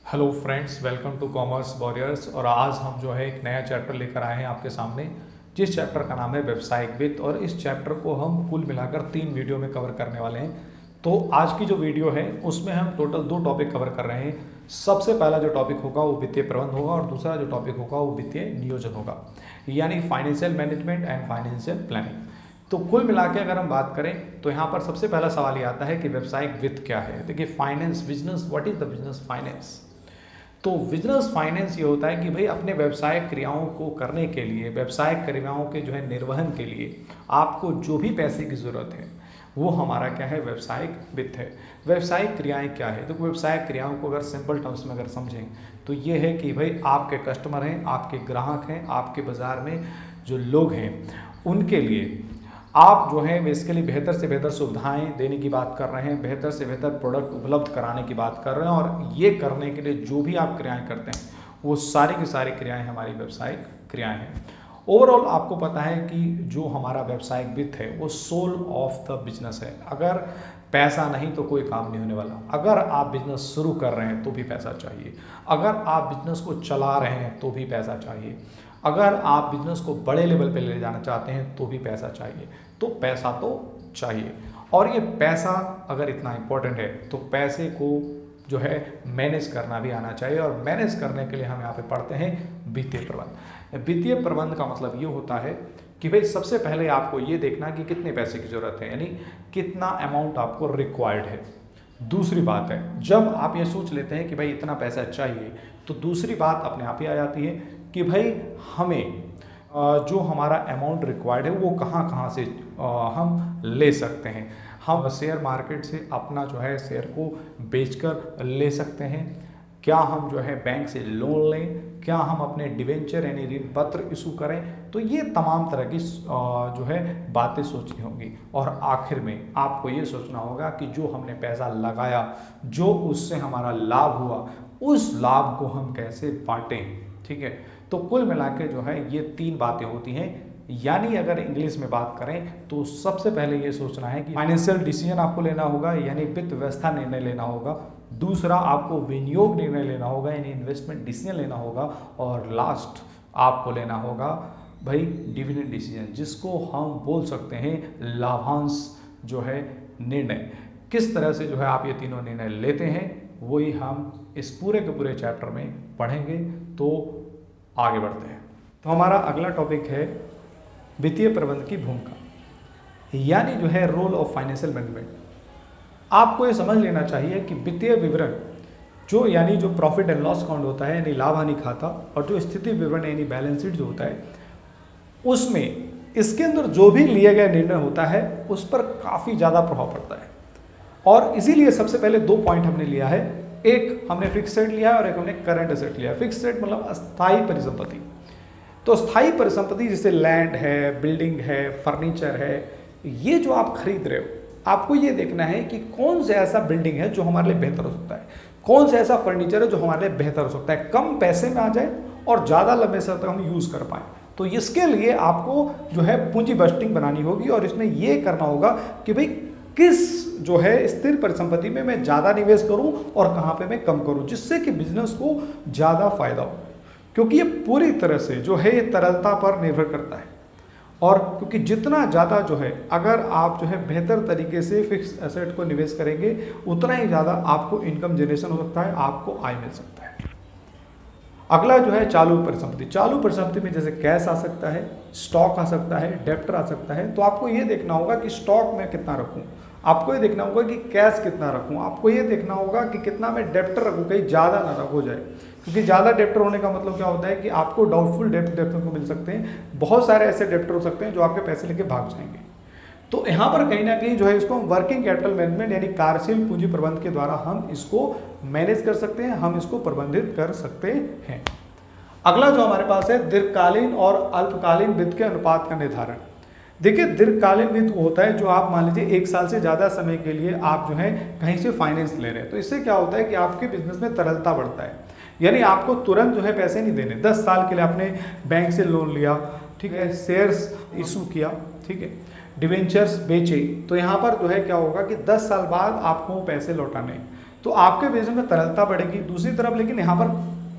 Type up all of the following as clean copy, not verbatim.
Hello friends, welcome to Commerce Warriors. और आज हम जो है एक नया चैप्टर लेकर आए हैं आपके सामने, जिस चैप्टर का नाम है व्यावसायिक वित्त। और इस चैप्टर को हम कुल मिलाकर 3 वीडियो में कवर करने वाले हैं। तो आज की जो वीडियो है उसमें हम टोटल 2 टॉपिक कवर कर रहे हैं। सबसे पहला जो टॉपिक होगा वो वित्तीय प्रबंधन होगा और दूसरा जो टॉपिक होगा वो वित्तीय नियोजन होगा, यानी financial management and financial planning. तो कुल मिला के अगर हम बात करें तो यहाँ पर सबसे पहला सवाल ये आता है कि व्यावसायिक वित्त क्या है। देखिए, finance business, what is the business finance. तो बिजनेस फाइनेंस ये होता है कि भाई अपने व्यवसायिक क्रियाओं को करने के लिए, व्यवसायिक क्रियाओं के जो है निर्वहन के लिए आपको जो भी पैसे की ज़रूरत है वो हमारा क्या है, व्यवसायिक वित्त है। व्यवसायिक क्रियाएं क्या है, तो व्यवसायिक क्रियाओं को अगर सिंपल टर्म्स में अगर समझें तो ये है कि भाई आपके कस्टमर हैं, आपके ग्राहक हैं, आपके बाज़ार में जो लोग हैं उनके लिए आप जो है बेसिकली बेहतर से बेहतर सुविधाएं देने की बात कर रहे हैं, बेहतर से बेहतर प्रोडक्ट उपलब्ध कराने की बात कर रहे हैं। और ये करने के लिए जो भी आप क्रियाएं करते हैं वो सारी की सारी क्रियाएं हमारी व्यावसायिक क्रियाएं हैं। ओवरऑल आपको पता है कि जो हमारा व्यावसायिक वित्त है वो सोल ऑफ द बिजनेस है। अगर पैसा नहीं तो कोई काम नहीं होने वाला। अगर आप बिजनेस शुरू कर रहे हैं तो भी पैसा चाहिए, अगर आप बिजनेस को चला रहे हैं तो भी पैसा चाहिए, अगर आप बिजनेस को बड़े लेवल पे ले जाना चाहते हैं तो भी पैसा चाहिए। तो पैसा तो चाहिए, और ये पैसा अगर इतना इम्पोर्टेंट है तो पैसे को जो है मैनेज करना भी आना चाहिए। और मैनेज करने के लिए हम यहाँ पे पढ़ते हैं वित्तीय प्रबंध। वित्तीय प्रबंध का मतलब ये होता है कि भाई सबसे पहले आपको ये देखना कि कितने पैसे की जरूरत है, यानी कितना अमाउंट आपको रिक्वायर्ड है। दूसरी बात है, जब आप ये सोच लेते हैं कि भाई इतना पैसा चाहिए, तो दूसरी बात अपने आप ही आ जाती है कि भाई हमें जो हमारा अमाउंट रिक्वायर्ड है वो कहाँ कहाँ से हम ले सकते हैं। हम शेयर मार्केट से अपना जो है शेयर को बेचकर ले सकते हैं, क्या हम जो है बैंक से लोन लें, क्या हम अपने डिवेंचर यानी ऋण पत्र इशू करें। तो ये तमाम तरह की जो है बातें सोचनी होंगी। और आखिर में आपको ये सोचना होगा कि जो हमने पैसा लगाया, जो उससे हमारा लाभ हुआ, उस लाभ को हम कैसे बांटें। ठीक है, तो कुल मिला के जो है ये 3 बातें होती हैं। यानी अगर इंग्लिश में बात करें तो सबसे पहले ये सोचना है कि फाइनेंशियल डिसीजन आपको लेना होगा, यानी वित्त व्यवस्था निर्णय लेना होगा। दूसरा, आपको विनियोग निर्णय लेना होगा, यानी इन्वेस्टमेंट डिसीजन लेना होगा। और लास्ट आपको लेना होगा भाई डिविडेंड डिसीजन, जिसको हम बोल सकते हैं लाभांश जो है निर्णय। किस तरह से जो है आप ये तीनों निर्णय लेते हैं वही हम इस पूरे के पूरे चैप्टर में पढ़ेंगे। तो आगे बढ़ते हैं। तो हमारा अगला टॉपिक है वित्तीय प्रबंध की भूमिका, यानी जो है रोल ऑफ फाइनेंशियल मैनेजमेंट। आपको ये समझ लेना चाहिए कि वित्तीय विवरण जो यानी जो प्रॉफिट एंड लॉस अकाउंट होता है, यानी लाभ हानि खाता, और जो स्थिति विवरण यानी बैलेंस शीट जो होता है, उसमें इसके अंदर जो भी लिए गए निर्णय होता है उस पर काफ़ी ज़्यादा प्रभाव पड़ता है। और इसीलिए सबसे पहले 2 पॉइंट हमने लिया है। एक हमने फिक्स रेट लिया है और एक हमने करंट एसेट लिया है। फिक्स रेट मतलब अस्थायी परिसंपत्ति। तो स्थायी परिसंपत्ति जैसे लैंड है, बिल्डिंग है, फर्नीचर है, ये जो आप खरीद रहे हो, आपको ये देखना है कि कौन सा ऐसा बिल्डिंग है जो हमारे लिए बेहतर हो सकता है, कौन सा ऐसा फर्नीचर है जो हमारे लिए बेहतर हो सकता है, कम पैसे में आ जाए और ज़्यादा लंबे समय तक हम यूज़ कर पाएँ। तो इसके लिए आपको जो है पूंजी बजटिंग बनानी होगी और इसमें ये करना होगा कि भाई किस जो है स्थिर परिसंपत्ति में मैं ज़्यादा निवेश करूं और कहां पे मैं कम करूं, जिससे कि बिजनेस को ज़्यादा फायदा हो। क्योंकि ये पूरी तरह से जो है ये तरलता पर निर्भर करता है। और क्योंकि जितना ज़्यादा जो है अगर आप जो है बेहतर तरीके से फिक्स एसेट को निवेश करेंगे, उतना ही ज़्यादा आपको इनकम जनरेशन हो सकता है, आपको आय मिल सकता है। अगला जो है चालू परिसंपत्ति। चालू परिसंपत्ति में जैसे कैश आ सकता है, स्टॉक आ सकता है, डेप्टर आ सकता है। तो आपको ये देखना होगा कि स्टॉक में कितना रखूं, आपको ये देखना होगा कि कैश कितना रखूं, आपको ये देखना होगा कि कितना मैं डेप्टर रखूं, कहीं ज़्यादा ना हो जाए। क्योंकि ज़्यादा डेप्टर होने का मतलब क्या होता है कि आपको डाउटफुल डेप्ट देखने को मिल सकते हैं। बहुत सारे ऐसे डेप्टर हो सकते हैं जो आपके पैसे लेके भाग जाएंगे। तो यहाँ पर कहीं ना कहीं जो है इसको वर्किंग कैपिटल मैनेजमेंट यानी कार्यशील पूंजी प्रबंध के द्वारा हम इसको मैनेज कर सकते हैं, हम इसको प्रबंधित कर सकते हैं। अगला जो हमारे पास है दीर्घकालीन और अल्पकालीन वित्त के अनुपात का निर्धारण। देखिए, दीर्घकालीन वित्त होता है जो आप मान लीजिए 1 साल से ज़्यादा समय के लिए आप जो है कहीं से फाइनेंस ले रहे हैं। तो इससे क्या होता है कि आपके बिजनेस में तरलता बढ़ता है, यानी आपको तुरंत जो है पैसे नहीं देने। 10 साल के लिए आपने बैंक से लोन लिया, ठीक है, शेयर्स इशू किया, ठीक है, डिवेंचर्स बेचे, तो यहाँ पर जो है क्या होगा कि 10 साल बाद आपको पैसे लौटाने। तो आपके बिजनेस में तरलता बढ़ेगी, दूसरी तरफ लेकिन यहाँ पर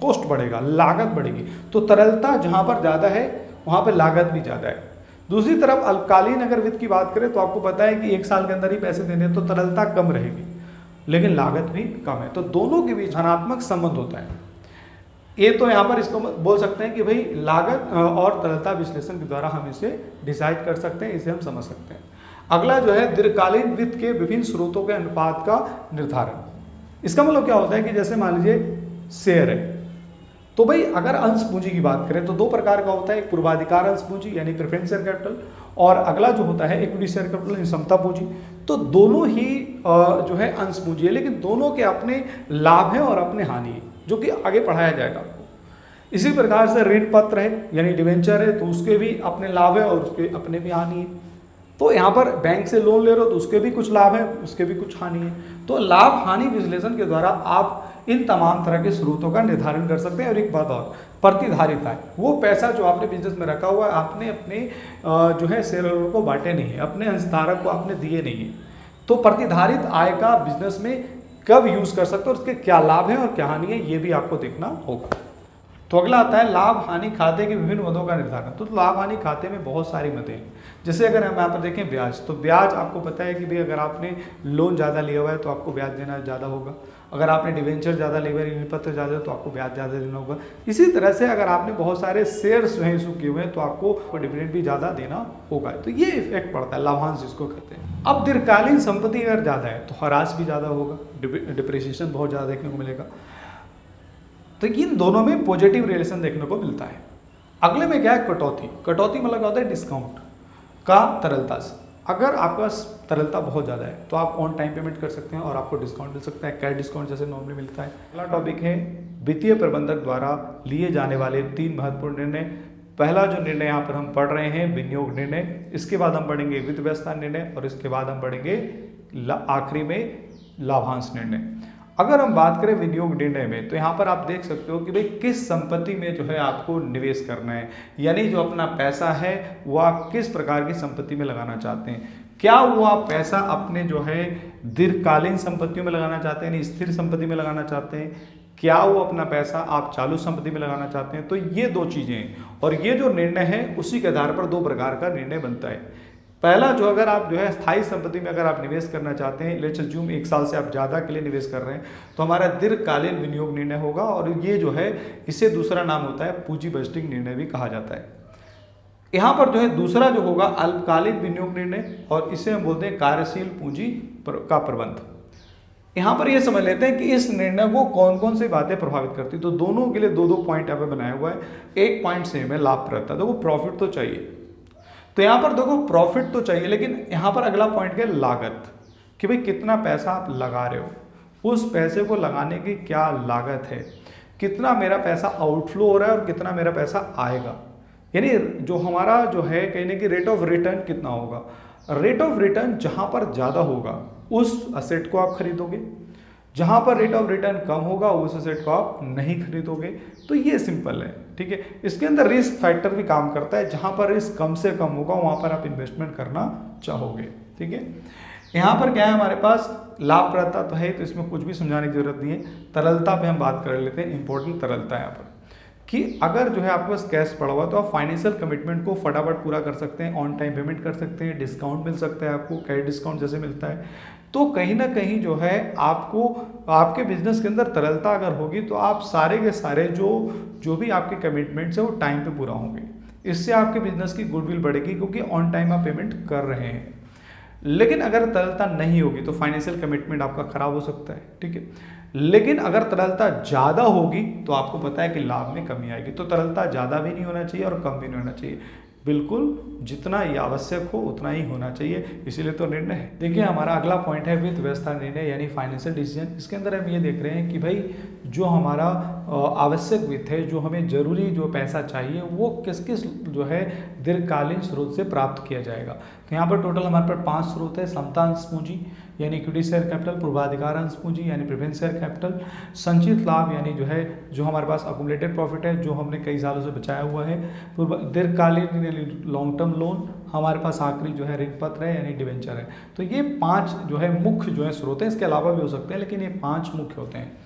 कॉस्ट बढ़ेगा, लागत बढ़ेगी। तो तरलता जहाँ पर ज़्यादा है वहाँ पर लागत भी ज़्यादा है। दूसरी तरफ अल्पकालीन अगर वित्त की बात करें तो आपको पता है कि 1 साल के अंदर ही पैसे देने हैं, तो तरलता कम रहेगी लेकिन लागत भी कम है। तो दोनों के बीच धनात्मक संबंध होता है। ये तो यहाँ पर इसको बोल सकते हैं कि भाई लागत और तरलता विश्लेषण के द्वारा हम इसे डिसाइड कर सकते हैं, इसे हम समझ सकते हैं। अगला जो है दीर्घकालीन वित्त के विभिन्न स्रोतों के अनुपात का निर्धारण। इसका मतलब क्या होता है कि जैसे मान लीजिए शेयर है, तो भाई अगर अंश पूंजी की बात करें तो 2 प्रकार का होता है, एक पूर्वाधिकार अंश पूंजी यानी प्रेफरेंस शेयर कैपिटल, और अगला जो होता है इक्विटी शेयर कैपिटल समता पूंजी। तो दोनों ही जो है अंश पूंजी है, लेकिन दोनों के अपने लाभ हैं और अपने हानि है, जो कि आगे पढ़ाया जाएगा आपको। इसी प्रकार से ऋण पत्र है यानी डिवेंचर है, तो उसके भी अपने लाभ है और उसके अपने भी हानि है। तो यहाँ पर बैंक से लोन ले रहे हो तो उसके भी कुछ लाभ है, उसके भी कुछ हानि है। तो लाभ हानि विश्लेषण के द्वारा आप इन तमाम तरह के स्रोतों का निर्धारण कर सकते हैं। और एक बात और, प्रतिधारिता है, वो पैसा जो आपने बिजनेस में रखा हुआ है आपने अपने जो है शेयर होल्डर को बांटे नहीं है, अपने अंशधारक को आपने दिए नहीं है। तो प्रतिधारित आय का बिजनेस में कब यूज कर सकते हो और उसके क्या लाभ है और क्या हानि है, ये भी आपको देखना होगा। तो अगला आता है लाभ हानि खाते के विभिन्न मदों का निर्धारण। तो लाभ हानि खाते में बहुत सारी मदें हैं। जैसे अगर हम यहाँ पर देखें ब्याज, तो ब्याज आपको पता है कि भाई अगर आपने लोन ज़्यादा लिया हुआ है तो आपको ब्याज देना ज़्यादा होगा। अगर आपने डिवेंचर ज़्यादा लिया हुआ है, ऋण पत्र ज़्यादा, तो आपको ब्याज ज़्यादा देना होगा। इसी तरह से अगर आपने बहुत सारे शेयर्स जो हैं इशू किए हुए हैं तो आपको डिविडेंड भी ज़्यादा देना होगा। तो ये इफेक्ट पड़ता है, लाभांश जिसको कहते हैं। अब दीर्घकालीन संपत्ति अगर ज़्यादा है तो ह्रास भी ज़्यादा होगा, डिप्रिसिएशन बहुत ज़्यादा देखने को मिलेगा। तो इन दोनों में पॉजिटिव रिलेशन देखने को मिलता है। अगले में क्या है, कटौती। कटौती मतलब क्या होता है, डिस्काउंट का तरलता से। अगर आपके पास तरलता बहुत ज़्यादा है तो आप ऑन टाइम पेमेंट कर सकते हैं और आपको डिस्काउंट मिल सकता है, कैश डिस्काउंट जैसे नॉर्मली मिलता है। अगला टॉपिक है वित्तीय प्रबंधक द्वारा लिए जाने वाले 3 महत्वपूर्ण निर्णय। पहला जो निर्णय यहाँ पर हम पढ़ रहे हैं विनियोग निर्णय, इसके बाद हम पढ़ेंगे वित्त व्यवस्था निर्णय और इसके बाद हम पढ़ेंगे आखिरी में लाभांश निर्णय। अगर हम बात करें विनियोग निर्णय में तो यहाँ पर आप देख सकते हो कि भाई किस संपत्ति में जो है आपको निवेश करना है, यानी जो अपना पैसा है वो आप किस प्रकार की संपत्ति में लगाना चाहते हैं। क्या वो आप पैसा अपने जो है दीर्घकालीन संपत्तियों में लगाना चाहते हैं, यानी स्थिर संपत्ति में लगाना चाहते हैं, क्या वो अपना पैसा आप चालू संपत्ति में लगाना चाहते हैं। तो ये 2 चीजें हैं और ये जो निर्णय है उसी के आधार पर 2 प्रकार का निर्णय बनता है। पहला जो अगर आप जो है स्थायी संपत्ति में अगर आप निवेश करना चाहते हैं, लेट्स अज्यूम 1 साल से आप ज़्यादा के लिए निवेश कर रहे हैं, तो हमारा दीर्घकालीन विनियोग निर्णय होगा। और ये जो है इसे दूसरा नाम होता है पूंजी बजटिंग निर्णय भी कहा जाता है। यहाँ पर जो है दूसरा जो होगा अल्पकालीन विनियोग निर्णय और इसे हम बोलते हैं कार्यशील पूंजी का प्रबंध। यहाँ पर ये समझ लेते हैं कि इस निर्णय को कौन कौन सी बातें प्रभावित करती है। तो दोनों के लिए 2-2 पॉइंट यहाँ पे बनाया हुआ है। एक पॉइंट सेम है, लाभप्रदता। देखो प्रॉफिट तो चाहिए, तो यहाँ पर देखो प्रॉफिट तो चाहिए, लेकिन यहाँ पर अगला पॉइंट क्या है, लागत, कि भाई कितना पैसा आप लगा रहे हो, उस पैसे को लगाने की क्या लागत है, कितना मेरा पैसा आउटफ्लो हो रहा है और कितना मेरा पैसा आएगा, यानी जो हमारा जो है कहने की रेट ऑफ रिटर्न कितना होगा। रेट ऑफ रिटर्न जहाँ पर ज़्यादा होगा उस असेट को आप खरीदोगे, जहाँ पर रेट ऑफ रिटर्न कम होगा उस असेट को आप नहीं खरीदोगे। तो ये सिंपल है, ठीक है। इसके अंदर रिस्क फैक्टर भी काम करता है, जहाँ पर रिस्क कम से कम होगा वहाँ पर आप इन्वेस्टमेंट करना चाहोगे, ठीक है। यहाँ पर क्या है, हमारे पास लाभप्रदता तो है, तो इसमें कुछ भी समझाने की जरूरत नहीं है। तरलता पे हम बात कर लेते हैं, इंपॉर्टेंट तरलता है यहाँ पर, कि अगर जो है आपके पास कैश पड़ा हुआ तो आप फाइनेंशियल कमिटमेंट को फटाफट पूरा कर सकते हैं, ऑन टाइम पेमेंट कर सकते हैं, डिस्काउंट मिल सकता है आपको, कैश डिस्काउंट जैसे मिलता है। तो कहीं ना कहीं जो है आपको आपके बिजनेस के अंदर तरलता अगर होगी तो आप सारे के सारे जो भी आपके कमिटमेंट्स है वो टाइम पे पूरा होंगे। इससे आपके बिजनेस की गुडविल बढ़ेगी क्योंकि ऑन टाइम आप पेमेंट कर रहे हैं। लेकिन अगर तरलता नहीं होगी तो फाइनेंशियल कमिटमेंट आपका खराब हो सकता है, ठीक है। लेकिन अगर तरलता ज़्यादा होगी तो आपको पता है कि लाभ में कमी आएगी। तो तरलता ज़्यादा भी नहीं होना चाहिए और कम भी नहीं होना चाहिए, बिल्कुल जितना ये आवश्यक हो उतना ही होना चाहिए, इसीलिए तो निर्णय है। देखिए हमारा अगला पॉइंट है वित्त व्यवस्था निर्णय यानी फाइनेंशियल डिसीजन। इसके अंदर हम ये देख रहे हैं कि भाई जो हमारा आवश्यक वित्त है, जो हमें जरूरी जो पैसा चाहिए वो किस किस जो है दीर्घकालीन स्रोत से प्राप्त किया जाएगा। तो यहाँ पर टोटल हमारे पास 5 स्रोत है, समता अंश पूंजी, यानी इक्विटी शेयर कैपिटल, पूर्वाधिकार अंश पूंजी यानी प्रेफरेंस शेयर कैपिटल, संचित लाभ यानी जो है जो हमारे पास अकुमुलेटेड प्रॉफिट है जो हमने कई सालों से बचाया हुआ है, दीर्घकालीन यानी लॉन्ग टर्म लोन, हमारे पास आखिरी जो है ऋण पत्र है यानी डिवेंचर है। तो ये 5 जो है मुख्य जो है स्रोत हैं, इसके अलावा भी हो सकते हैं लेकिन ये 5 मुख्य होते हैं।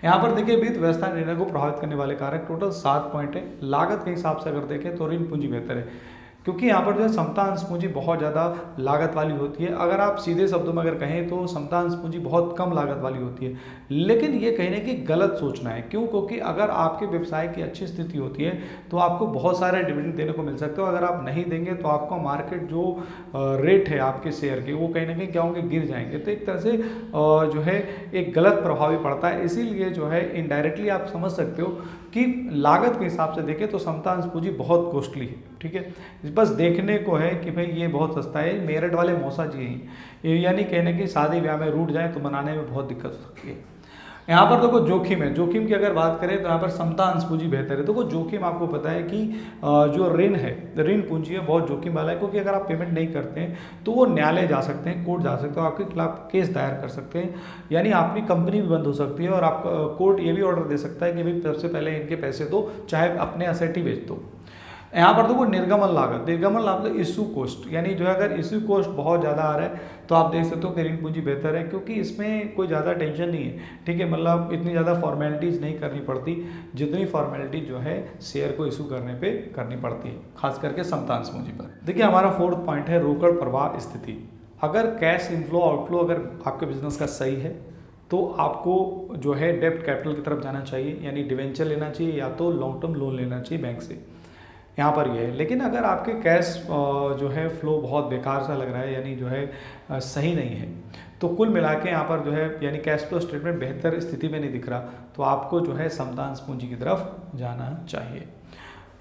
यहाँ पर देखिए वित्त व्यवस्था निर्णय को प्रभावित करने वाले कारक टोटल 7 पॉइंट है। लागत के हिसाब से अगर देखें तो ऋण पूंजी बेहतर है, क्योंकि यहाँ पर जो है समता अंश पूंजी बहुत ज़्यादा लागत वाली होती है। अगर आप सीधे शब्दों में अगर कहें तो समता अंश पूंजी बहुत कम लागत वाली होती है, लेकिन ये कहने की गलत सोचना है। क्यों? क्योंकि अगर आपके व्यवसाय की अच्छी स्थिति होती है तो आपको बहुत सारे डिविडेंड देने को मिल सकते हो। अगर आप नहीं देंगे तो आपका मार्केट जो रेट है आपके शेयर के वो कहीं ना कहीं क्या होंगे, गिर जाएंगे। तो एक तरह से जो है एक गलत प्रभाव भी पड़ता है। इसीलिए जो है इनडायरेक्टली आप समझ सकते हो कि लागत के हिसाब से देखें तो समता अंश पूंजी बहुत कॉस्टली है। ठीक है, बस देखने को है कि भाई ये बहुत सस्ता है। मेरठ वाले मौसा जी हैं, यानी कहने की शादी ब्याह में रूठ जाए तो बनाने में बहुत दिक्कत हो सकती है। यहाँ पर देखो जोखिम है, जोखिम की अगर बात करें तो यहाँ पर समता अंश पूंजी बेहतर है। देखो जोखिम आपको पता है कि जो ऋण है, ऋण पूंजी है, बहुत जोखिम वाला है, क्योंकि अगर आप पेमेंट नहीं करते हैं तो वो न्यायालय जा सकते हैं, कोर्ट जा सकते हो, आपके खिलाफ केस दायर कर सकते हैं, यानी आपकी कंपनी भी बंद हो सकती है और आप कोर्ट ये भी ऑर्डर दे सकता है कि भाई सबसे पहले इनके पैसे दो, चाहे अपने असेट ही बेच दो। यहाँ पर देखो निर्गमन लागत, निर्गमन लागत इशू कॉस्ट, यानी जो है अगर इशू कॉस्ट बहुत ज़्यादा आ रहा है तो आप देख सकते हो कि ऋण पूंजी बेहतर है, क्योंकि इसमें कोई ज़्यादा टेंशन नहीं है। ठीक है, मतलब इतनी ज़्यादा फॉर्मेलिटीज़ नहीं करनी पड़ती जितनी फॉर्मेलिटी जो है शेयर को इशू करने पे करनी पड़ती है, खास करके समता अंश पूंजी पर। देखिए हमारा 4th पॉइंट है रोकड़ प्रवाह स्थिति। अगर कैश इनफ्लो आउटफ्लो अगर आपके बिजनेस का सही है तो आपको जो है डेब्ट कैपिटल की तरफ जाना चाहिए, यानी डिवेंचर लेना चाहिए या तो लॉन्ग टर्म लोन लेना चाहिए बैंक से, यहाँ पर ये है। लेकिन अगर आपके कैश जो है फ्लो बहुत बेकार सा लग रहा है, यानी जो है सही नहीं है, तो कुल मिला के यहाँ पर जो है यानी कैश फ्लो स्टेटमेंट बेहतर स्थिति में नहीं दिख रहा, तो आपको जो है समता अंश पूंजी की तरफ जाना चाहिए।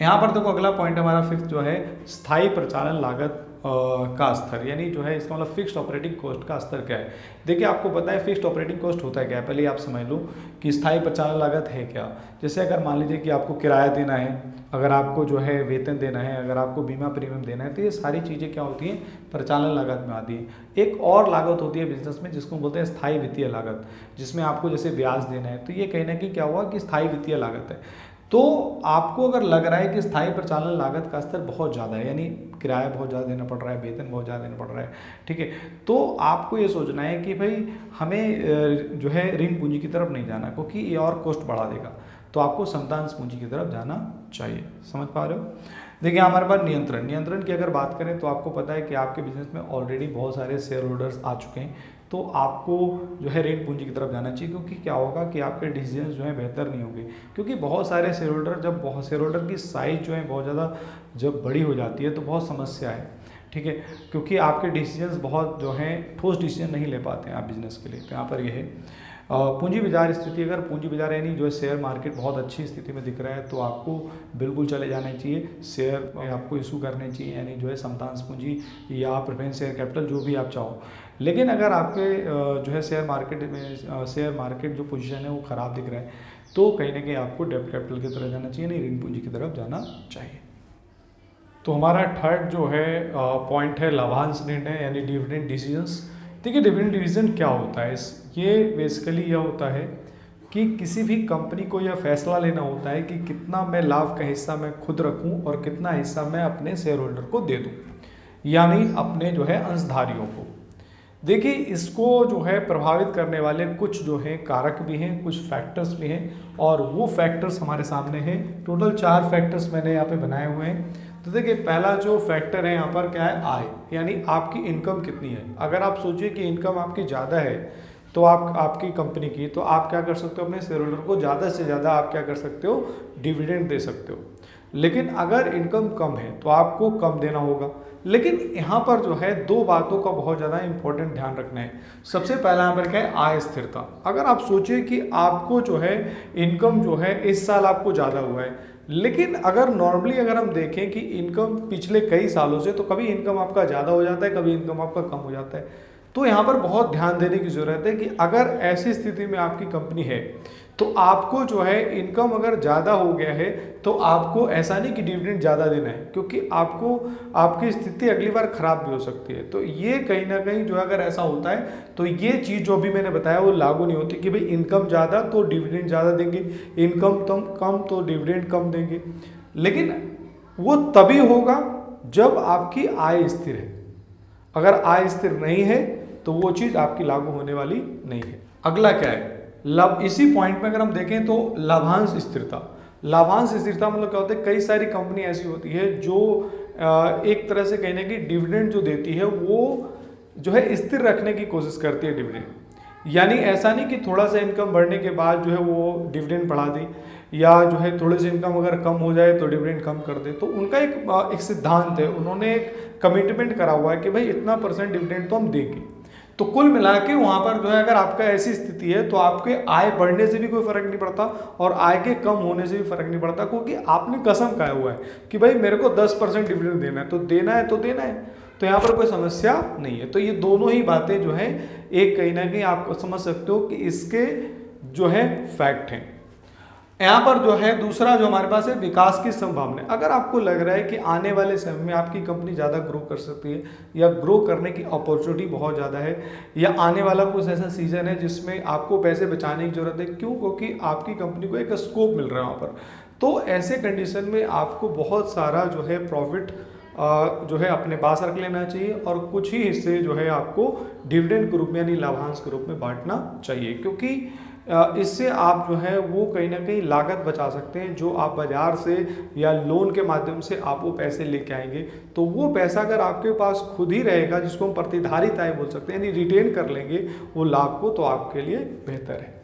यहाँ पर देखो अगला पॉइंट हमारा 5th जो है स्थायी प्रचालन लागत का स्तर, यानी जो है इसका मतलब फिक्स्ड ऑपरेटिंग कॉस्ट का स्तर क्या है। देखिए आपको पता है फिक्स्ड ऑपरेटिंग कॉस्ट होता है क्या है, पहले आप समझ लो कि स्थायी प्रचालन लागत है क्या। जैसे अगर मान लीजिए कि आपको किराया देना है, अगर आपको जो है वेतन देना है, अगर आपको बीमा प्रीमियम देना है, तो ये सारी चीज़ें क्या होती हैं, प्रचालन लागत में आती है। एक और लागत होती है बिजनेस में जिसको बोलते हैं स्थायी वित्तीय लागत, जिसमें आपको जैसे ब्याज देना है, तो ये कहीं ना कहीं क्या हुआ कि स्थायी वित्तीय लागत है। तो आपको अगर लग रहा है कि स्थायी प्रचालन लागत का स्तर बहुत ज़्यादा है, यानी किराया बहुत ज़्यादा देना पड़ रहा है, वेतन बहुत ज़्यादा देना पड़ रहा है, ठीक है, तो आपको ये सोचना है कि भाई हमें जो है ऋण पूंजी की तरफ नहीं जाना, क्योंकि ये और कॉस्ट बढ़ा देगा, तो आपको समता अंश पूंजी की तरफ जाना चाहिए। समझ पा रहे हो? देखिए हमारे पास नियंत्रण, नियंत्रण की अगर बात करें तो आपको पता है कि आपके बिजनेस में ऑलरेडी बहुत सारे शेयर होल्डर्स आ चुके हैं, तो आपको जो है ऋण पूंजी की तरफ जाना चाहिए, क्योंकि क्या होगा कि आपके डिसीजन जो है बेहतर नहीं होंगे, क्योंकि बहुत सारे शेयर होल्डर, जब बहुत शेयर होल्डर की साइज जो है बहुत ज़्यादा जब बड़ी हो जाती है तो बहुत समस्या है। ठीक है, क्योंकि आपके डिसीजंस बहुत जो हैं ठोस डिसीजन नहीं ले पाते हैं आप बिजनेस के लिए, तो यहाँ पर यह है। पूंजी बाजार स्थिति, अगर पूंजी बाजार यानी जो शेयर मार्केट बहुत अच्छी स्थिति में दिख रहा है तो आपको बिल्कुल चले जाना चाहिए, शेयर आपको इशू करने चाहिए, यानी जो है समता अंश पूंजी या प्रेफरेंस शेयर कैपिटल जो भी आप चाहो। लेकिन अगर आपके जो है शेयर मार्केट जो पोजीशन है वो ख़राब दिख रहा है तो कहीं ना कहीं आपको डेब्ट कैपिटल की तरफ जाना चाहिए, नहीं ऋण पूंजी की तरफ जाना चाहिए। तो हमारा 3rd जो है पॉइंट है लाभांश निर्णय यानी डिविडेंड डिसीजंस। देखिए डिविडेंड डिसीजन क्या होता है, ये बेसिकली यह होता है कि किसी भी कंपनी को यह फैसला लेना होता है कि कितना मैं लाभ का हिस्सा मैं खुद रखूं और कितना हिस्सा मैं अपने शेयर होल्डर को दे दूं, यानी अपने जो है अंशधारियों को। देखिए इसको जो है प्रभावित करने वाले कुछ जो है कारक भी हैं, कुछ फैक्टर्स भी हैं, और वो फैक्टर्स हमारे सामने हैं। टोटल 4 फैक्टर्स मैंने यहाँ पे बनाए हुए हैं। तो देखिए पहला जो फैक्टर है यहाँ पर क्या है, आय, यानी आपकी इनकम कितनी है। अगर आप सोचिए कि इनकम आपकी ज़्यादा है तो आपकी कंपनी की, तो आप क्या कर सकते हो, अपने शेयर होल्डर को ज़्यादा से ज़्यादा आप क्या कर सकते हो, डिविडेंड दे सकते हो। लेकिन अगर इनकम कम है तो आपको कम देना होगा। लेकिन यहाँ पर जो है 2 बातों का बहुत ज़्यादा इंपॉर्टेंट ध्यान रखना है। सबसे पहला यहाँ पर क्या है, आय स्थिरता। अगर आप सोचिए कि आपको जो है इनकम जो है इस साल आपको ज़्यादा हुआ है, लेकिन अगर नॉर्मली अगर हम देखें कि इनकम पिछले कई सालों से, तो कभी इनकम आपका ज़्यादा हो जाता है, कभी इनकम आपका कम हो जाता है। तो यहाँ पर बहुत ध्यान देने की ज़रूरत है कि अगर ऐसी स्थिति में आपकी कंपनी है तो आपको जो है इनकम अगर ज़्यादा हो गया है तो आपको ऐसा नहीं कि डिविडेंड ज़्यादा देना है, क्योंकि आपको आपकी स्थिति अगली बार खराब भी हो सकती है। तो ये कहीं ना कहीं जो अगर ऐसा होता है तो ये चीज़ जो अभी मैंने बताया वो लागू नहीं होती कि भाई इनकम ज़्यादा तो डिविडेंड ज़्यादा देंगे, इनकम कम तो डिविडेंड कम देंगे। लेकिन वो तभी होगा जब आपकी आय स्थिर है। अगर आय स्थिर नहीं है तो वो चीज़ आपकी लागू होने वाली नहीं है। अगला क्या है, लाभ। इसी पॉइंट में अगर हम देखें तो लाभांश स्थिरता। लाभांश स्थिरता मतलब क्या होता है, कई सारी कंपनी ऐसी होती है जो एक तरह से कहने की डिविडेंड जो देती है वो जो है स्थिर रखने की कोशिश करती है डिविडेंड। यानी ऐसा नहीं कि थोड़ा सा इनकम बढ़ने के बाद जो है वो डिविडेंड बढ़ा दे, या जो है थोड़ी सी इनकम अगर कम हो जाए तो डिविडेंड कम कर दे। तो उनका एक सिद्धांत है, उन्होंने एक कमिटमेंट करा हुआ है कि भाई इतना % डिविडेंड तो हम देंगे। तो कुल मिला के वहाँ पर जो है अगर आपका ऐसी स्थिति है तो आपके आय बढ़ने से भी कोई फर्क नहीं पड़ता और आय के कम होने से भी फर्क नहीं पड़ता, क्योंकि आपने कसम खाया हुआ है कि भाई मेरे को 10% डिविडेंड देना है तो देना है तो देना है। तो यहाँ पर कोई समस्या नहीं है। तो ये दोनों ही बातें जो है एक कहीं ना कहीं आप समझ सकते हो कि इसके जो है फैक्ट हैं। यहाँ पर जो है दूसरा जो हमारे पास है विकास की संभावना। अगर आपको लग रहा है कि आने वाले समय में आपकी कंपनी ज़्यादा ग्रो कर सकती है या ग्रो करने की अपॉर्चुनिटी बहुत ज़्यादा है, या आने वाला कुछ ऐसा सीजन है जिसमें आपको पैसे बचाने की जरूरत है, क्यों? क्योंकि आपकी कंपनी को एक स्कोप मिल रहा है वहाँ पर। तो ऐसे कंडीशन में आपको बहुत सारा जो है प्रॉफिट जो है अपने पास रख लेना चाहिए और कुछ ही हिस्से जो है आपको डिविडेंड के रूप में यानी लाभांश के रूप में बांटना चाहिए, क्योंकि इससे आप जो है वो कहीं ना कहीं लागत बचा सकते हैं। जो आप बाजार से या लोन के माध्यम से आप वो पैसे लेके आएंगे, तो वो पैसा अगर आपके पास खुद ही रहेगा, जिसको हम प्रतिधारित आय बोल सकते हैं, यानी रिटेन कर लेंगे वो लाभ को, तो आपके लिए बेहतर है।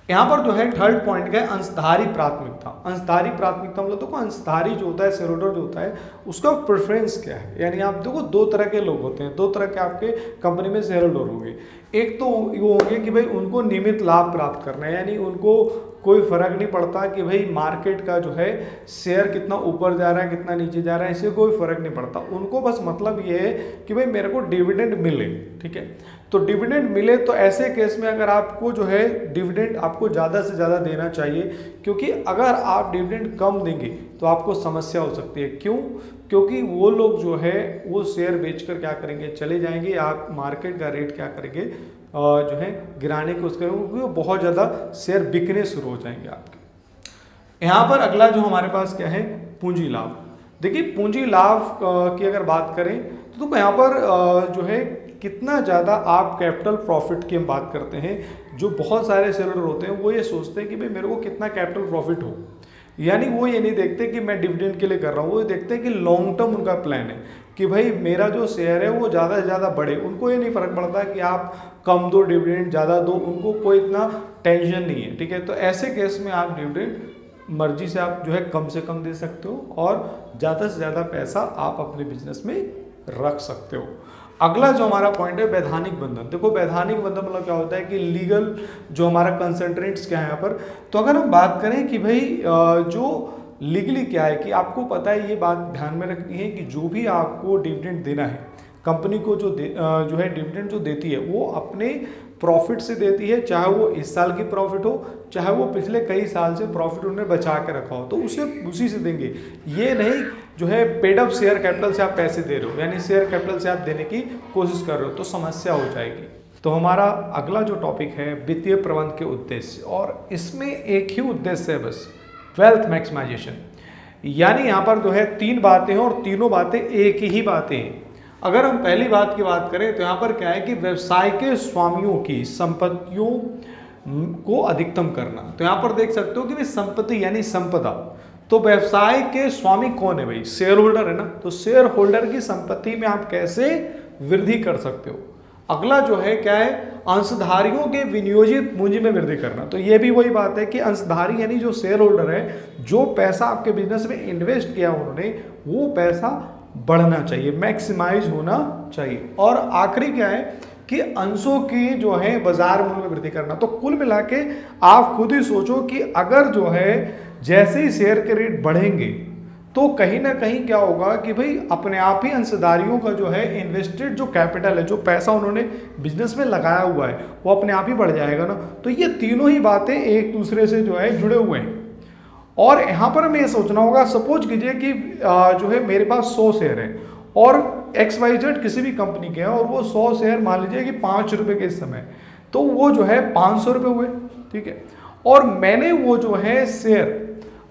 यहाँ पर जो है थर्ड पॉइंट क्या है, अंशधारी प्राथमिकता। अंशधारी प्राथमिकता मतलब देखो अंशधारी जो होता है, शेयर होल्डर जो होता है, उसका प्रेफरेंस क्या है। यानी आप देखो दो तरह के लोग होते हैं, दो तरह के आपके कंपनी में शेयर होल्डर होंगे। एक तो वो होंगे कि भाई उनको नियमित लाभ प्राप्त करना है, यानी उनको कोई फर्क नहीं पड़ता कि भाई मार्केट का जो है शेयर कितना ऊपर जा रहा है कितना नीचे जा रहा है, इससे कोई फर्क नहीं पड़ता। उनको बस मतलब ये है कि भाई मेरे को डिविडेंड मिले, ठीक है। तो डिविडेंड मिले तो ऐसे केस में अगर आपको जो है डिविडेंड आपको ज़्यादा से ज़्यादा देना चाहिए, क्योंकि अगर आप डिविडेंड कम देंगे तो आपको समस्या हो सकती है। क्यों? क्योंकि वो लोग जो है वो शेयर बेचकर क्या करेंगे, चले जाएंगे। आप मार्केट का रेट क्या करेंगे, जो है गिराने की कोशिश करेंगे, क्योंकि वो बहुत ज़्यादा शेयर बिकने शुरू हो जाएंगे आपके। यहाँ पर अगला जो हमारे पास क्या है, पूंजी लाभ। देखिए पूंजी लाभ की अगर बात करें तो यहाँ पर जो है कितना ज़्यादा आप कैपिटल प्रॉफिट की हम बात करते हैं। जो बहुत सारे शेयर होल्डर होते हैं वो ये सोचते हैं कि भाई मेरे को कितना कैपिटल प्रॉफिट हो, यानी वो ये नहीं देखते कि मैं डिविडेंड के लिए कर रहा हूँ, वो देखते हैं कि लॉन्ग टर्म उनका प्लान है कि भाई मेरा जो शेयर है वो ज़्यादा से ज़्यादा बढ़े। उनको ये नहीं फर्क पड़ता कि आप कम दो डिविडेंड, ज़्यादा दो, उनको कोई इतना टेंशन नहीं है, ठीक है। तो ऐसे केस में आप डिविडेंड मर्जी से आप जो है कम से कम दे सकते हो और ज़्यादा से ज़्यादा पैसा आप अपने बिजनेस में रख सकते हो। अगला जो हमारा पॉइंट है वैधानिक बंधन। देखो वैधानिक बंधन मतलब क्या होता है कि लीगल जो हमारा कंसेंट्रेंट्स क्या है यहाँ पर। तो अगर हम बात करें कि भाई जो लीगली क्या है, कि आपको पता है, ये बात ध्यान में रखनी है कि जो भी आपको डिविडेंड देना है, कंपनी को जो है डिविडेंड जो देती है वो अपने प्रॉफिट से देती है, चाहे वो इस साल की प्रॉफिट हो, चाहे वो पिछले कई साल से प्रॉफिट उन्होंने बचा के रखा हो, तो उसी से देंगे। ये नहीं जो है पेड अप शेयर कैपिटल से आप पैसे दे रहे हो, यानी शेयर कैपिटल से आप देने की कोशिश कर रहे हो, तो समस्या हो जाएगी। तो हमारा अगला जो टॉपिक है वित्तीय प्रबंध के उद्देश्य, और इसमें एक ही उद्देश्य है बस, वेल्थ मैक्सिमाइजेशन। यानी यहाँ पर जो है 3 बातें हैं और तीनों बातें एक ही बातें हैं। अगर हम पहली बात की बात करें तो यहाँ पर क्या है कि व्यवसाय के स्वामियों की संपत्तियों को अधिकतम करना। तो यहाँ पर देख सकते हो कि संपत्ति यानी संपदा, तो व्यवसाय के स्वामी कौन है भाई, शेयर होल्डर है ना। तो शेयर होल्डर की संपत्ति में आप कैसे वृद्धि कर सकते हो। अगला जो है क्या है, अंशधारियों के विनियोजित पूंजी में वृद्धि करना। तो ये भी वही बात है कि अंशधारी यानी जो शेयर होल्डर है, जो पैसा आपके बिजनेस में इन्वेस्ट किया उन्होंने, वो पैसा बढ़ना चाहिए, मैक्सिमाइज होना चाहिए। और आखिरी क्या है कि अंशों की जो है बाजार मूल्य में वृद्धि करना। तो कुल मिला के आप खुद ही सोचो कि अगर जो है जैसे ही शेयर के रेट बढ़ेंगे तो कहीं ना कहीं क्या होगा कि भाई अपने आप ही अंशधारियों का जो है इन्वेस्टेड जो कैपिटल है, जो पैसा उन्होंने बिजनेस में लगाया हुआ है, वो अपने आप ही बढ़ जाएगा ना। तो ये तीनों ही बातें एक दूसरे से जो है जुड़े हुए हैं। और यहाँ पर हमें ये सोचना होगा, सपोज कीजिए कि जो है मेरे पास 100 शेयर है और XYZ किसी भी कंपनी के हैं और वो 100 शेयर मान लीजिए कि 5 रुपए के इस समय, तो वो जो है 500 रुपये हुए, ठीक है। और मैंने वो जो है शेयर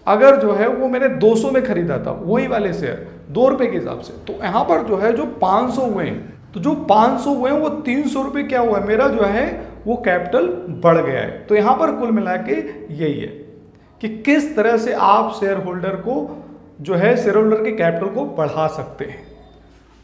अगर जो है वो मैंने 200 में खरीदा था, वही वाले शेयर 2 रुपए के हिसाब से, तो यहाँ पर जो है जो 500 हुए हैं, तो जो 500 हुए हैं वो 300 रुपये क्या हुआ है, मेरा जो है वो कैपिटल बढ़ गया है। तो यहाँ पर कुल मिला के यही है कि किस तरह से आप शेयर होल्डर को जो है शेयर होल्डर के कैपिटल को बढ़ा सकते हैं।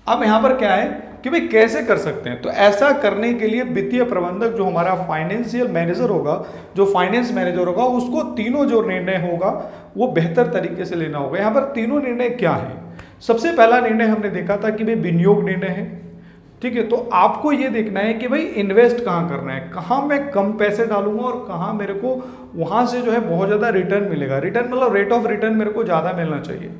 अब यहाँ पर क्या है कि भाई कैसे कर सकते हैं, तो ऐसा करने के लिए वित्तीय प्रबंधक जो हमारा फाइनेंशियल मैनेजर होगा, जो फाइनेंस मैनेजर होगा, उसको तीनों जो निर्णय होगा वो बेहतर तरीके से लेना होगा। यहाँ पर तीनों निर्णय क्या है, सबसे पहला निर्णय हमने देखा था कि भाई विनियोग निर्णय है, ठीक है। तो आपको ये देखना है कि भाई इन्वेस्ट कहाँ करना है, कहाँ मैं कम पैसे डालूंगा और कहाँ मेरे को वहां से जो है बहुत ज़्यादा रिटर्न मिलेगा। रिटर्न मतलब रेट ऑफ रिटर्न मेरे को ज़्यादा मिलना चाहिए,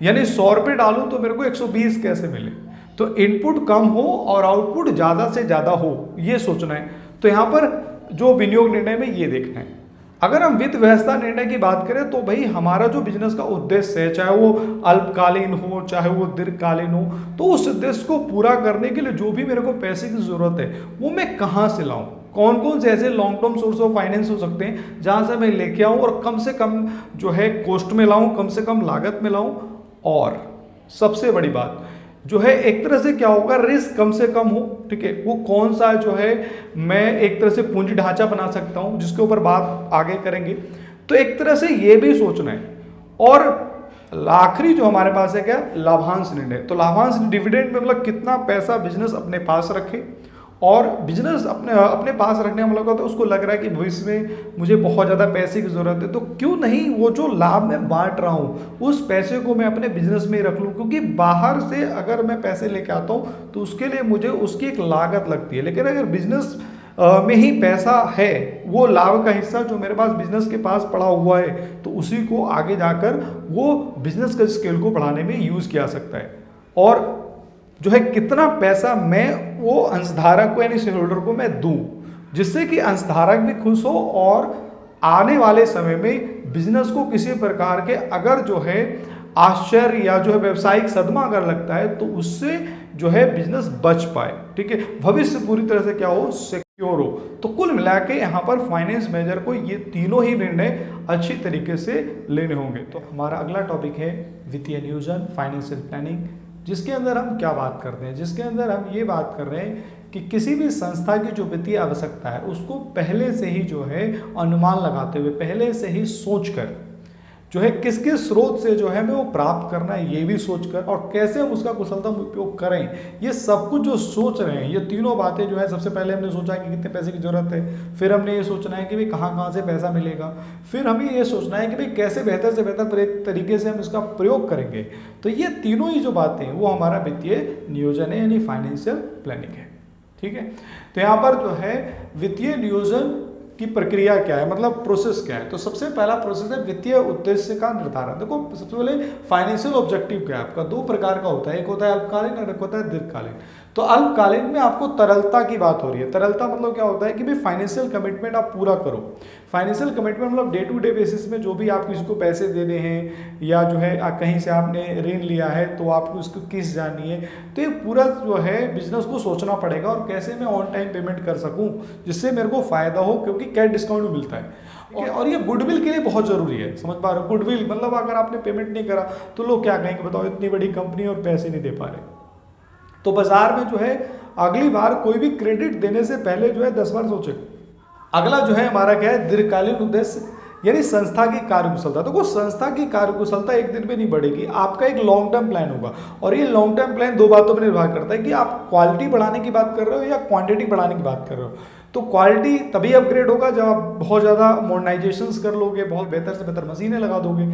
यानी 100 रुपये डालूं तो मेरे को 120 कैसे मिले। तो इनपुट कम हो और आउटपुट ज़्यादा से ज़्यादा हो, ये सोचना है। तो यहाँ पर जो विनियोग निर्णय में ये देखना है। अगर हम वित्त व्यवस्था निर्णय की बात करें तो भाई हमारा जो बिजनेस का उद्देश्य है, चाहे वो अल्पकालीन हो चाहे वो दीर्घकालीन हो, तो उस उद्देश्य को पूरा करने के लिए जो भी मेरे को पैसे की जरूरत है वो मैं कहाँ से लाऊं, कौन कौन से ऐसे long term source of finance हो सकते हैं जहां से मैं लेके आऊं और कम से कम जो है कॉस्ट में लाऊं, कम से कम लागत में लाऊं। और सबसे बड़ी बात जो है एक तरह से क्या होगा, रिस्क कम से कम हो, ठीक है। वो कौन सा जो है मैं एक तरह से पूंजी ढांचा बना सकता हूं, जिसके ऊपर बात आगे करेंगे। तो एक तरह से ये भी सोचना है। और आखिरी जो हमारे पास है क्या, लाभांश निर्णय। तो लाभांश डिविडेंड में मतलब कितना पैसा बिजनेस अपने पास रखे, और बिजनेस अपने पास रखने का मतलब होता है उसको लग रहा है कि भविष्य में मुझे बहुत ज़्यादा पैसे की ज़रूरत है, तो क्यों नहीं वो जो लाभ मैं बांट रहा हूँ उस पैसे को मैं अपने बिजनेस में ही रख लूँ। क्योंकि बाहर से अगर मैं पैसे लेके आता हूँ तो उसके लिए मुझे उसकी एक लागत लगती है, लेकिन अगर बिजनेस में ही पैसा है, वो लाभ का हिस्सा जो मेरे पास बिजनेस के पास पड़ा हुआ है, तो उसी को आगे जाकर वो बिजनेस के स्केल को बढ़ाने में यूज़ किया जा सकता है। और जो है कितना पैसा मैं वो अंशधारक को यानी शेयर होल्डर को मैं दूं, जिससे कि अंशधारक भी खुश हो और आने वाले समय में बिजनेस को किसी प्रकार के अगर जो है आश्चर्य या जो है व्यवसायिक सदमा अगर लगता है तो उससे जो है बिजनेस बच पाए, ठीक है, भविष्य पूरी तरह से क्या हो, सिक्योर हो। तो कुल मिला के यहाँ पर फाइनेंस मैनेजर को ये तीनों ही निर्णय अच्छी तरीके से लेने होंगे। तो हमारा अगला टॉपिक है वित्तीय नियोजन, फाइनेंशियल प्लानिंग, जिसके अंदर हम क्या बात करते हैं, जिसके अंदर हम ये बात कर रहे हैं कि किसी भी संस्था की जो वित्तीय आवश्यकता है उसको पहले से ही जो है अनुमान लगाते हुए, पहले से ही सोचकर जो है किस किस स्रोत से जो है हमें वो प्राप्त करना है ये भी सोचकर, और कैसे हम उसका कुशलतम उपयोग करें, ये सब कुछ जो सोच रहे हैं, ये तीनों बातें जो है सबसे पहले हमने सोचा कि कितने पैसे की जरूरत है, फिर हमने ये सोचना है कि भाई कहाँ कहाँ से पैसा मिलेगा, फिर हमें ये सोचना है कि भाई कैसे बेहतर से बेहतर तरीके से हम इसका प्रयोग करेंगे। तो ये तीनों ही जो बातें हैं वो हमारा वित्तीय नियोजन है, यानी फाइनेंशियल प्लानिंग है, ठीक है। तो यहाँ पर जो है वित्तीय नियोजन की प्रक्रिया क्या है, मतलब प्रोसेस क्या है। तो सबसे पहला प्रोसेस है वित्तीय उद्देश्य का निर्धारण। देखो सबसे पहले फाइनेंशियल ऑब्जेक्टिव क्या है आपका, दो प्रकार का होता है, एक होता है अल्पकालीन और एक होता है दीर्घकालीन। तो अल्पकालीन में आपको तरलता की बात हो रही है। तरलता मतलब क्या होता है कि भाई फाइनेंशियल कमिटमेंट आप पूरा करो। फाइनेंशियल कमिटमेंट मतलब डे टू डे बेसिस में जो भी आप किसी को पैसे देने हैं या जो है कहीं से आपने ऋण लिया है तो आपको उसको किस्त जानी है, तो ये पूरा जो है बिजनेस को सोचना पड़ेगा और कैसे मैं ऑन टाइम पेमेंट कर सकूं जिससे मेरे को फायदा हो, क्योंकि कैश डिस्काउंट भी मिलता है। और ये गुडविल के लिए बहुत जरूरी है, समझ पा रहे हो। गुडविल मतलब अगर आपने पेमेंट नहीं करा तो लोग क्या कहेंगे, बताओ इतनी बड़ी कंपनी और पैसे नहीं दे पा रहे। तो बाजार में जो है अगली बार कोई भी क्रेडिट देने से पहले जो है 10 बार सोचे। अगला जो है हमारा क्या है, दीर्घकालीन उद्देश्य, यानी संस्था की कार्यकुशलता। तो संस्था की कार्यकुशलता एक दिन में नहीं बढ़ेगी, आपका एक लॉन्ग टर्म प्लान होगा। और ये लॉन्ग टर्म प्लान दो बातों पर निर्भर करता है कि आप क्वालिटी बढ़ाने की बात कर रहे हो या क्वांटिटी बढ़ाने की बात कर रहे हो। तो क्वालिटी तभी अपग्रेड होगा जब आप बहुत ज़्यादा मॉडर्नाइजेशंस कर लोगे, बहुत बेहतर से बेहतर मशीनें लगा दोगे।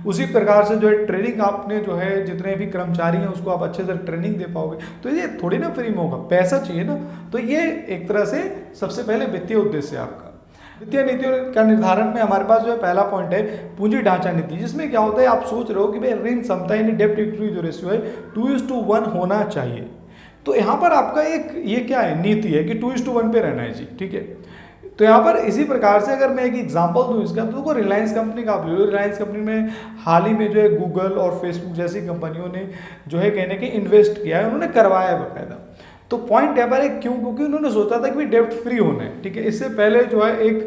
उसी प्रकार से जो है ट्रेनिंग आपने जो है जितने भी कर्मचारी हैं उसको आप अच्छे से ट्रेनिंग दे पाओगे। तो ये थोड़ी ना फ्री में होगा, पैसा चाहिए ना। तो ये एक तरह से सबसे पहले वित्तीय उद्देश्य है आपका। वित्तीय नीतियों का निर्धारण में हमारे पास जो है पहला पॉइंट है पूंजी ढांचा नीति, जिसमें क्या होता है आप सोच रहे हो कि भाई ऋण क्षमता यानी डेब्ट इक्विटी जो रेशियो है 2:1 होना चाहिए। तो यहाँ पर आपका एक ये क्या है नीति है कि 2:1 पे रहना है जी, ठीक है। तो यहाँ पर इसी प्रकार से अगर मैं एक एग्जांपल दूं इसका, तो रिलायंस कंपनी का आप ले लो। रिलायंस कंपनी में हाल ही में जो है गूगल और फेसबुक जैसी कंपनियों ने जो है कहने के इन्वेस्ट किया है, उन्होंने करवाया है बकायदा। तो पॉइंट यहाँ पर है क्यों, क्योंकि उन्होंने सोचा था कि भाई डेब्ट फ्री होना है, ठीक है। इससे पहले जो है एक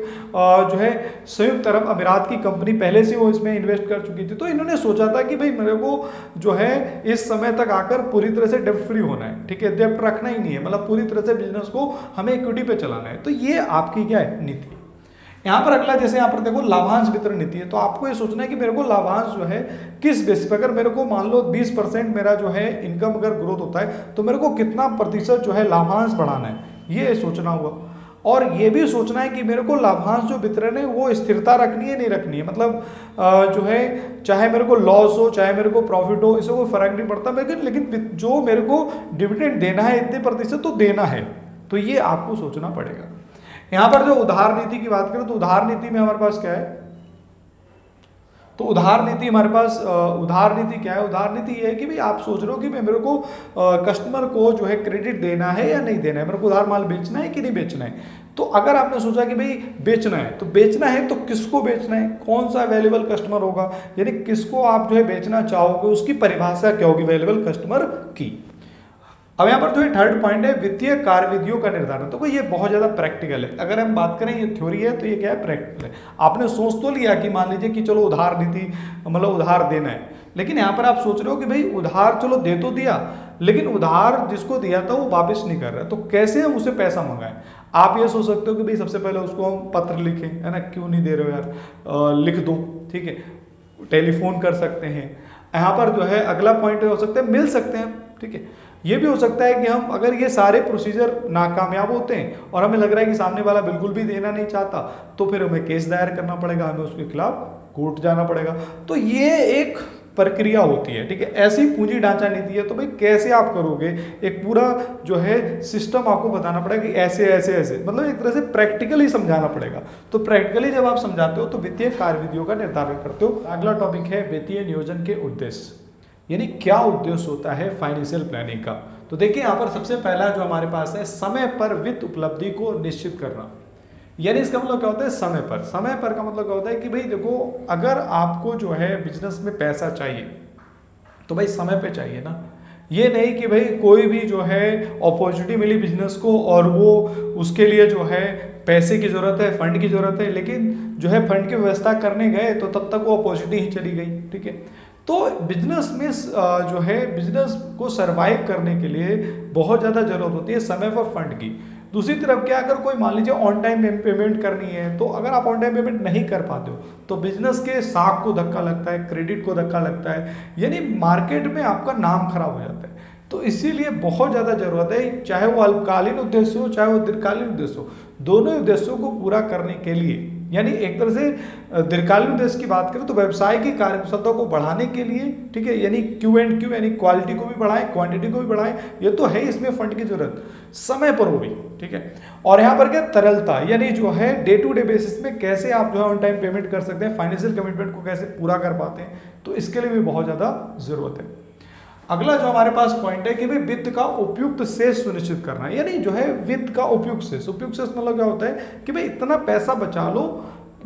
जो है संयुक्त अरब अमीरात की कंपनी पहले से वो इसमें इन्वेस्ट कर चुकी थी, तो इन्होंने सोचा था कि भाई मेरे को जो है इस समय तक आकर पूरी तरह से डेब्ट फ्री होना है, ठीक है। डेब्ट रखना ही नहीं है, मतलब पूरी तरह से बिजनेस को हमें इक्विटी पे चलाना है। तो ये आपकी क्या है नीति। यहाँ पर अगला जैसे यहाँ पर देखो लाभांश वितरण नीति है, तो आपको ये सोचना है कि मेरे को लाभांश जो है किस बेसिस पर, अगर मेरे को मान लो 20% मेरा जो है इनकम अगर ग्रोथ होता है तो मेरे को कितना प्रतिशत जो है लाभांश बढ़ाना है, ये सोचना होगा। और ये भी सोचना है कि मेरे को लाभांश जो वितरण है वो स्थिरता रखनी है नहीं रखनी है, मतलब जो है चाहे मेरे को लॉस हो चाहे मेरे को प्रॉफिट हो, इससे कोई फर्क नहीं पड़ता, लेकिन जो मेरे को डिविडेंड देना है इतने प्रतिशत तो देना है। तो ये आपको सोचना पड़ेगा। यहां पर जो उधार नीति की बात करें तो उधार नीति में हमारे पास क्या है, तो उधार नीति हमारे पास उधार नीति क्या है, उधार नीति ये है कि भाई आप सोच रहे हो कि मेरे को कस्टमर को जो है क्रेडिट देना है या नहीं देना है, मेरे को उधार माल बेचना है कि नहीं बेचना है। तो अगर आपने सोचा कि भाई बेचना है, तो बेचना है तो किसको बेचना है, कौन सा अवेलेबल कस्टमर होगा, यानी किसको आप जो है बेचना चाहोगे, उसकी परिभाषा क्या होगी अवेलेबल कस्टमर की। अब यहाँ पर जो है थर्ड पॉइंट है वित्तीय कार्यविधियों का निर्धारण। तो ये बहुत ज्यादा प्रैक्टिकल है। अगर हम बात करें ये थ्योरी है तो ये क्या है प्रैक्टिकल है। आपने सोच तो लिया कि मान लीजिए कि चलो उधार नीति मतलब उधार देना है, लेकिन यहाँ पर आप सोच रहे हो कि भाई उधार चलो दे तो दिया, लेकिन उधार जिसको दिया था वो वापस नहीं कर रहा है, तो कैसे हम उसे पैसा मंगाएं। आप ये सोच सकते हो कि भाई सबसे पहले उसको हम पत्र लिखें, है ना, क्यों नहीं दे रहे हो यार, लिख दो, ठीक है। टेलीफोन कर सकते हैं। यहाँ पर जो है अगला पॉइंट हो सकता है मिल सकते हैं, ठीक है। ये भी हो सकता है कि हम अगर ये सारे प्रोसीजर नाकामयाब होते हैं और हमें लग रहा है कि सामने वाला बिल्कुल भी देना नहीं चाहता, तो फिर हमें केस दायर करना पड़ेगा, हमें उसके खिलाफ कोर्ट जाना पड़ेगा। तो ये एक प्रक्रिया होती है, ठीक है। ऐसी पूंजी ढांचा नीति है। तो भाई कैसे आप करोगे, एक पूरा जो है सिस्टम आपको बताना पड़ेगा कि ऐसे ऐसे ऐसे, मतलब एक तरह से प्रैक्टिकली समझाना पड़ेगा। तो प्रैक्टिकली जब आप समझाते हो तो वित्तीय कार्यविधियों का निर्धारण करते हो। अगला टॉपिक है वित्तीय नियोजन के उद्देश्य, यानी क्या उद्देश्य होता है फाइनेंशियल प्लानिंग का। तो देखिए यहाँ पर सबसे पहला जो हमारे पास है समय पर वित्त उपलब्धि को निश्चित करना। यानी इसका मतलब क्या होता है समय पर। समय पर का मतलब क्या होता है कि भाई देखो अगर आपको जो है बिजनेस में पैसा चाहिए तो भाई समय पे चाहिए ना। ये नहीं कि भाई कोई भी जो है अपॉर्चुनिटी मिली बिजनेस को और वो उसके लिए जो है पैसे की जरूरत है, फंड की जरूरत है, लेकिन जो है फंड की व्यवस्था करने गए तो तब तक वो अपॉर्चुनिटी ही चली गई, ठीक है। तो बिजनेस में जो है बिजनेस को सरवाइव करने के लिए बहुत ज़्यादा जरूरत होती है समय पर फंड की। दूसरी तरफ क्या, अगर कोई मान लीजिए ऑन टाइम पेमेंट करनी है, तो अगर आप ऑन टाइम पेमेंट नहीं कर पाते हो तो बिजनेस के साख को धक्का लगता है, क्रेडिट को धक्का लगता है, यानी मार्केट में आपका नाम खराब हो जाता है। तो इसीलिए बहुत ज़्यादा जरूरत है, चाहे वो अल्पकालीन उद्देश्य हो चाहे वो दीर्घकालीन उद्देश्य हो, दोनों उद्देश्यों को पूरा करने के लिए, यानी एक तरह से दीर्घकालीन उद्देश्य की बात करें तो व्यवसाय की कार्यकुशलता को बढ़ाने के लिए, ठीक है, यानी Q&Q यानी क्वालिटी को भी बढ़ाएं, क्वांटिटी को भी बढ़ाएं, ये तो है इसमें फंड की जरूरत, समय पर हो भी, ठीक है। और यहाँ पर क्या तरलता, यानी जो है डे टू डे बेसिस में कैसे आप जो है ऑन टाइम पेमेंट कर सकते हैं, फाइनेंशियल कमिटमेंट को कैसे पूरा कर पाते हैं, तो इसके लिए भी बहुत ज़्यादा जरूरत है। अगला जो हमारे पास पॉइंट है कि भाई वित्त का उपयुक्त शेष सुनिश्चित करना, यानी जो है वित्त का उपयुक्त शेष। उपयुक्त शेष मतलब क्या होता है कि भाई इतना पैसा बचा लो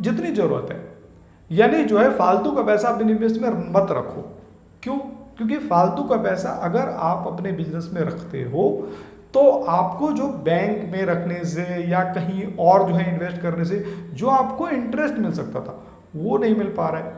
जितनी जरूरत है, यानी जो है फालतू का पैसा अपने निवेश में मत रखो। क्यों? क्योंकि फालतू का पैसा अगर आप अपने बिजनेस में रखते हो तो आपको जो बैंक में रखने से या कहीं और जो है इन्वेस्ट करने से जो आपको इंटरेस्ट मिल सकता था वो नहीं मिल पा रहा है।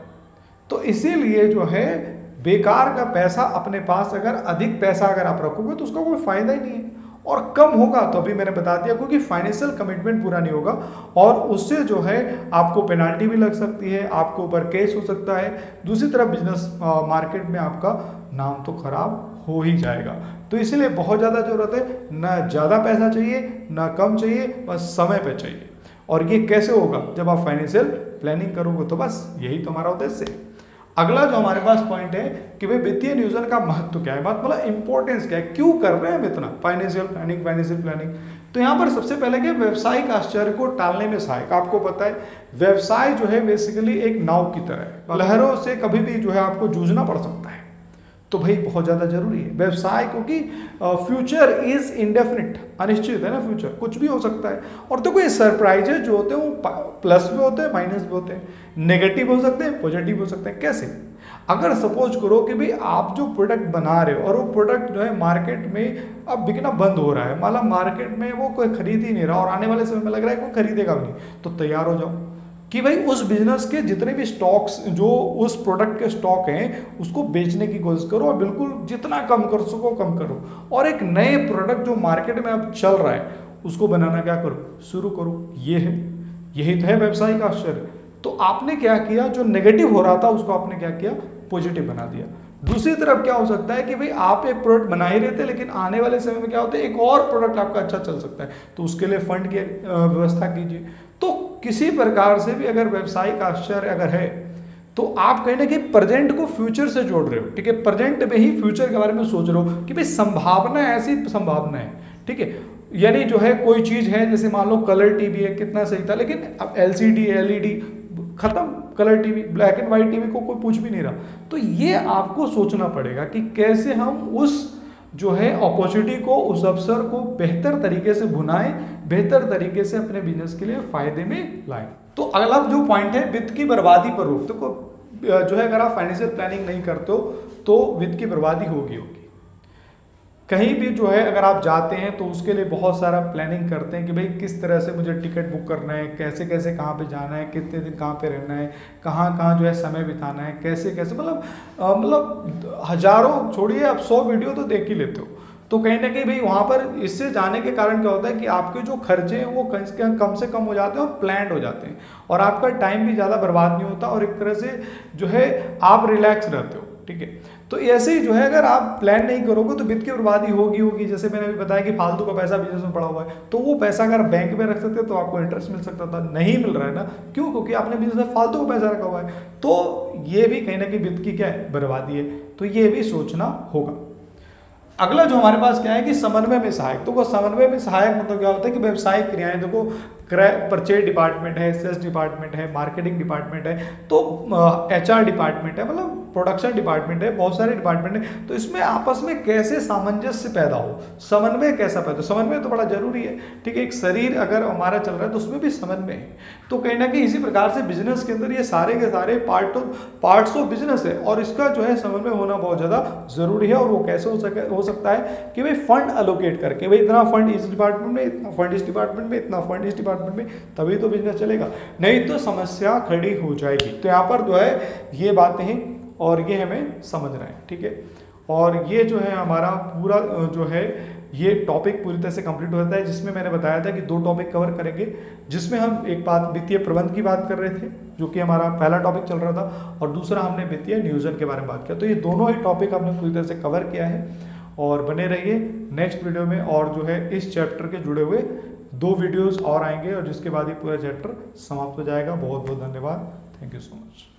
तो इसीलिए जो है बेकार का पैसा अपने पास, अगर अधिक पैसा अगर आप रखोगे तो उसका कोई फायदा ही नहीं है, और कम होगा तो अभी मैंने बता दिया क्योंकि फाइनेंशियल कमिटमेंट पूरा नहीं होगा और उससे जो है आपको पेनाल्टी भी लग सकती है, आपको ऊपर केस हो सकता है, दूसरी तरफ बिजनेस मार्केट में आपका नाम तो खराब हो ही जाएगा। तो इसलिए बहुत ज़्यादा जरूरत है, ना ज़्यादा पैसा चाहिए ना कम चाहिए, बस समय पे चाहिए। और ये कैसे होगा, जब आप फाइनेंशियल प्लानिंग करोगे, तो बस यही तो हमारा उद्देश्य है। अगला जो हमारे पास पॉइंट है कि भाई वित्तीय नियोजन का महत्व क्या है, मतलब इंपॉर्टेंस क्या है, क्यों कर रहे हैं हम इतना फाइनेंशियल प्लानिंग। तो यहाँ पर सबसे पहले क्या, व्यवसायिक आश्चर्य को टालने में सहायक। आपको पता है व्यवसाय जो है बेसिकली एक नाव की तरह है, लहरों से कभी भी जो है आपको जूझना पड़ सकता है, तो भाई बहुत ज़्यादा जरूरी है व्यवसाय, क्योंकि फ्यूचर इज इंडेफिनिट, अनिश्चित है ना फ्यूचर, कुछ भी हो सकता है। और देखो ये सरप्राइजेज जो होते हैं वो प्लस भी होते हैं माइनस भी होते हैं, नेगेटिव हो सकते हैं पॉजिटिव हो सकते हैं। कैसे, अगर सपोज करो कि भाई आप जो प्रोडक्ट बना रहे हो और वो प्रोडक्ट जो है मार्केट में अब बिकना बंद हो रहा है, मतलब मार्केट में वो कोई खरीद ही नहीं रहा और आने वाले समय में लग रहा है कोई खरीदेगा भी नहीं, तो तैयार हो जाओ कि भाई उस बिजनेस के जितने भी स्टॉक्स, जो उस प्रोडक्ट के स्टॉक हैं उसको बेचने की कोशिश करो और बिल्कुल जितना कम कर सको कम करो, और एक नए प्रोडक्ट जो मार्केट में अब चल रहा है उसको बनाना क्या करो, शुरू करो। ये है, यही तो है व्यवसायिक आश्चर्य। तो आपने क्या किया, जो नेगेटिव हो रहा था उसको आपने क्या किया, पॉजिटिव बना दिया। दूसरी तरफ क्या हो सकता है कि भाई आप एक प्रोडक्ट बना ही रहे थे लेकिन आने वाले समय में क्या होता है एक और प्रोडक्ट आपका अच्छा चल सकता है, तो उसके लिए फंड की व्यवस्था कीजिए। तो किसी प्रकार से भी अगर व्यवसायिक आश्चर्य अगर है तो आप कहीं ना कहीं प्रेजेंट को फ्यूचर से जोड़ रहे हो, ठीक है, प्रेजेंट में ही फ्यूचर के बारे में सोच रहे हो कि भाई संभावना ऐसी संभावना है, ठीक है। यानी जो है कोई चीज है, जैसे मान लो कलर टीवी है, कितना सही था, लेकिन अब एलसीडी एलईडी खत्म, colour TV, black and white TV को कोई पूछ भी नहीं रहा। तो ये आपको सोचना पड़ेगा कि कैसे हम उस जो है अपॉर्चुनिटी को, उस अवसर को बेहतर तरीके से भुनाएं, बेहतर तरीके से अपने बिजनेस के लिए फायदे में लाएं। तो अगला जो पॉइंट है, वित्त की बर्बादी पर रोक। देखो जो है अगर आप फाइनेंशियल प्लानिंग नहीं करते हो तो वित्त की बर्बादी होगी। कहीं भी जो है अगर आप जाते हैं तो उसके लिए बहुत सारा प्लानिंग करते हैं कि भाई किस तरह से मुझे टिकट बुक करना है, कैसे कैसे कहाँ पे जाना है, कितने दिन कहाँ पे रहना है, कहाँ कहाँ जो है समय बिताना है, कैसे कैसे, मतलब हजारों छोड़िए आप 100 वीडियो तो देख ही लेते हो। तो कहीं ना कहीं भाई वहाँ पर इससे जाने के कारण क्या होता है कि आपके जो खर्चे हैं वो कम से कम हो जाते हैं और प्लान्ड हो जाते हैं, और आपका टाइम भी ज़्यादा बर्बाद नहीं होता, और एक तरह से जो है आप रिलैक्स रहते हो, ठीक है। तो ऐसे ही जो है अगर आप प्लान नहीं करोगे तो वित्त की बर्बादी होगी। जैसे मैंने अभी बताया कि फालतू का पैसा बिजनेस में पड़ा हुआ है, तो वो पैसा अगर बैंक में रख सकते तो आपको इंटरेस्ट मिल सकता था, नहीं मिल रहा है ना, क्यों, क्योंकि आपने बिजनेस में फालतू का पैसा रखा हुआ है। तो ये भी कहीं ना कहीं वित्त की क्या है, बर्बादी है, तो ये भी सोचना होगा। अगला जो हमारे पास क्या है कि समन्वय में सहायक। तो वो समन्वय में सहायक मतलब क्या होता है कि व्यवसायिक क्रियाएं, देखो परचेज डिपार्टमेंट है, सेल्स डिपार्टमेंट है, मार्केटिंग डिपार्टमेंट है, तो एचआर डिपार्टमेंट है, मतलब प्रोडक्शन डिपार्टमेंट है, बहुत सारे डिपार्टमेंट है। तो इसमें आपस में कैसे सामंजस्य पैदा हो, समन्वय कैसा पैदा हो, समन्वय तो बड़ा जरूरी है, ठीक है। एक शरीर अगर हमारा चल रहा है तो उसमें भी समन्वय है। तो कहीं ना कहीं इसी प्रकार से बिजनेस के अंदर ये सारे के सारे पार्ट्स ऑफ बिजनेस है, और इसका जो है समन्वय होना बहुत ज्यादा जरूरी है। और वो कैसे हो सकता है कि भाई फंड अलोकेट करके, भाई इतना फंड इस डिपार्टमेंट में, इतना फंड इस डिपार्टमेंट में, इतना फंड इस डिपार्टमेंट में, तभी तो बिजनेस चलेगा, नहीं तो समस्या खड़ी हो जाएगी। तो यहाँ पर जो है ये बातें हैं और ये हमें समझना है, ठीक है। और ये जो है हमारा पूरा जो है ये टॉपिक पूरी तरह से कंप्लीट हो जाता है, जिसमें मैंने बताया था कि 2 टॉपिक कवर करेंगे, जिसमें हम एक बात वित्तीय प्रबंध की बात कर रहे थे, जो कि हमारा पहला टॉपिक चल रहा था, और दूसरा हमने वित्तीय नियोजन के बारे में बात किया। तो ये दोनों ही टॉपिक हमने पूरी तरह से कवर किया है, और बने रहिए नेक्स्ट वीडियो में। और जो है इस चैप्टर के जुड़े हुए 2 वीडियोस और आएंगे, और जिसके बाद ही पूरा चैप्टर समाप्त हो जाएगा। बहुत बहुत धन्यवाद, थैंक यू सो मच।